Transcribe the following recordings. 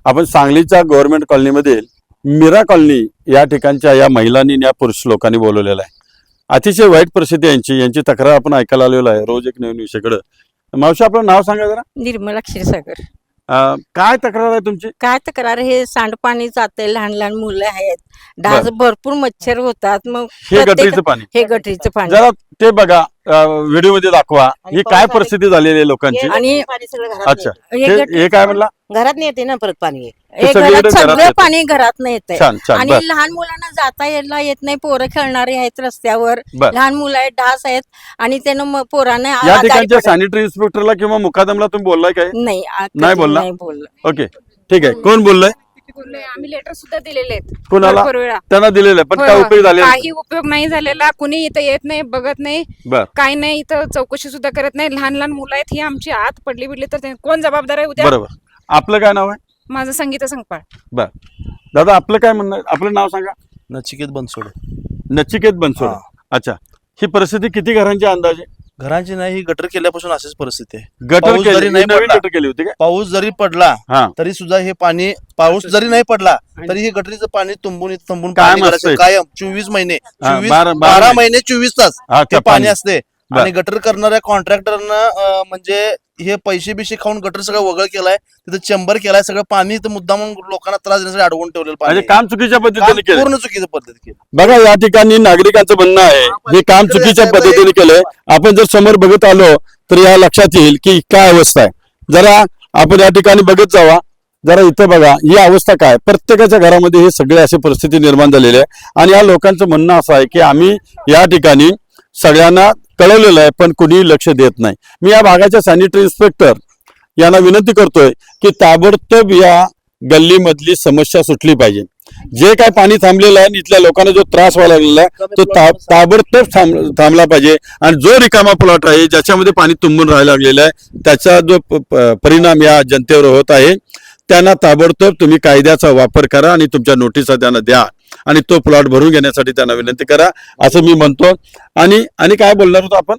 आपण सांगलीच्या government कॉलनीमधील Mira colony या ठिकाणच्या या महिलांनी या पुरुष लोकांनी बोलवलेला आहे। अतिशय वाईट परिस्थिती यांची तक्रार आपण ऐकायला आलेलो आहे रोज एक नवीन विषयाकडे। मावशी आपलं नाव सांगा जरा। निर्मला क्षीरसागर। काय तक्रार आहे तुमची? काय तक्रार, हे सांडपाणी जाते, लहान लहान मुलं आहेत, डास भरपूर मच्छर होतात। मग हे गटरीचं पाणी, हे गटरीचं पाणी जरा ते बघा व्हिडिओ मध्ये दाखवा ही काय परिस्थिती झालेली आहे लोकांची। आणि अच्छा हे काय म्हणला? घरात नाही येते ना परत पाणी, सगळं पाणी घरात नाही येते। छान छान। आणि लहान मुलांना जाता यायला येत नाही, पोरं खेळणारे आहेत रस्त्यावर, बर. लहान मुलं आहेत, डास आहेत, आणि त्यानं पोरांना या ठिकाणच्या सॅनिटरी इन्स्पेक्टरला किंवा मुकादमला तुम्ही बोललाय काय? नाही बोलला? नाही बोललं। ओके ठीक आहे, कोण बोललाय? आम्ही लेटर सुद्धा दिलेले आहेत कोणाला? भरपूर वेळा त्यांना दिलेलं आहे, पण काय उपयोग झालेला? काही उपयोग नाही झालेला। कुणी इथं येत नाही, बघत नाही, बर काय नाही, इथं चौकशी सुद्धा करत नाही। लहान लहान मुलं आहेत, ही आमची आत पडली तर कोण जबाबदार आहे उद्या? बरोबर। आपलं काय नाव आहे? माझं संगीता संगपाळ। बर दादा, आपलं काय म्हणणं आहे? आपलं नाव सांगा। नचिकेत बनसोडे। नचिकेत बनसोडे। अच्छा, ही परिस्थिती किती घरांची अंदाजे? घरांची नाही, ही गटर केल्यापासून अशीच परिस्थिती आहे। गटर पाऊस केली, जरी नाही नवीन पडला. गटर केली होती का? पाऊस जरी पडला हा, तरी सुद्धा हे पाणी, पाऊस जरी नाही पडला तरी हे गटरीचं पाणी तुंबून कायम पाणी असतंय. कायम 24 महिने, हा, 24 बारा 12 महिने 24 तास अच्छा, ते पाणी असते। बर. आणि गटर करणाऱ्या कॉन्ट्रॅक्टरनं म्हणजे हे पैसे बिशे खाऊन गटर सगळं वगळ केलाय, तिथं चेंबर केलाय, सगळं पाणी इथं मुद्दाम लोकांना त्रास देण्यासाठी अडवून ठेवलेलं म्हणजे पाणी, काम चुकीच्या पद्धतीने काम केलं। पूर्ण चुकीचं पद्धत केली। बघा या ठिकाणी नागरिकांचं म्हणणं आहे हे काम चुकीच्या पद्धतीने केलंय। आपण जर समोर बघत आलो तर या लक्षात येईल की काय अवस्था आहे। जरा आपण या ठिकाणी बघत जावा, जरा इथं बघा ही अवस्था काय। प्रत्येकाच्या घरामध्ये हे सगळे अशी परिस्थिती निर्माण झालेली आहे। आणि या लोकांचं म्हणणं असं आहे की आम्ही या ठिकाणी सगळ्यांना कळवलेलं आहे पण कुणीही लक्ष देत नाही। मी या भागाच्या सॅनिटरी इन्स्पेक्टर यांना विनंती करतोय की ताबडतोब या गल्लीमधली समस्या सुटली पाहिजे। जे काय पाणी थांबलेलं आहे, इथल्या लोकांना जो त्रास व्हायला लागलेला आहे तो ताबडतोब थांबला पाहिजे। आणि जो रिकामा प्लॉट आहे ज्याच्यामध्ये पाणी तुंबून राहायला लागलेलं आहे त्याचा जो परिणाम या जनतेवर होत आहे, त्यांना ताबडतोब तुम्ही कायद्याचा वापर करा आणि तुमच्या नोटिसा त्यांना द्या आणि तो प्लॉट भरून घेण्यासाठी त्यांना विनंती करा असं मी म्हणतो। आणि काय बोलणार होतो आपण?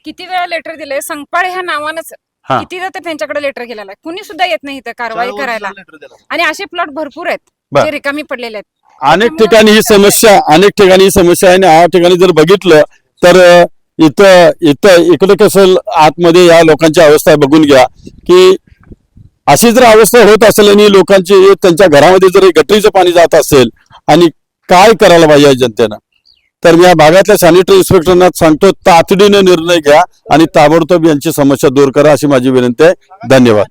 किती वेळा लेटर दिलंय, संगपाळ ह्या नावानच हा. कितीदा तर त्यांच्याकडे लेटर गेलेला आहे, कुणी सुद्धा येत नाही इथं कारवाई करायला। आणि असे प्लॉट भरपूर आहेत बर. जे रिकामी पडलेले आहेत। अनेक ठिकाणी ही समस्या आहे। आणि या ठिकाणी जर बघितलं तर इकडे कसं आतमध्ये या लोकांची अवस्था बघून घ्या की अशी जर अवस्था होत असेल आणि लोकांची त्यांच्या घरामध्ये जर गटरीचं पाणी जात असेल आणि काय करायला पाहिजे जनतेनं, तर मी या भागातल्या सॅनिटरी इन्स्पेक्टरना सांगतो तातडीने निर्णय घ्या आणि ताबडतोब यांची समस्या दूर करा अशी माझी विनंती आहे। धन्यवाद।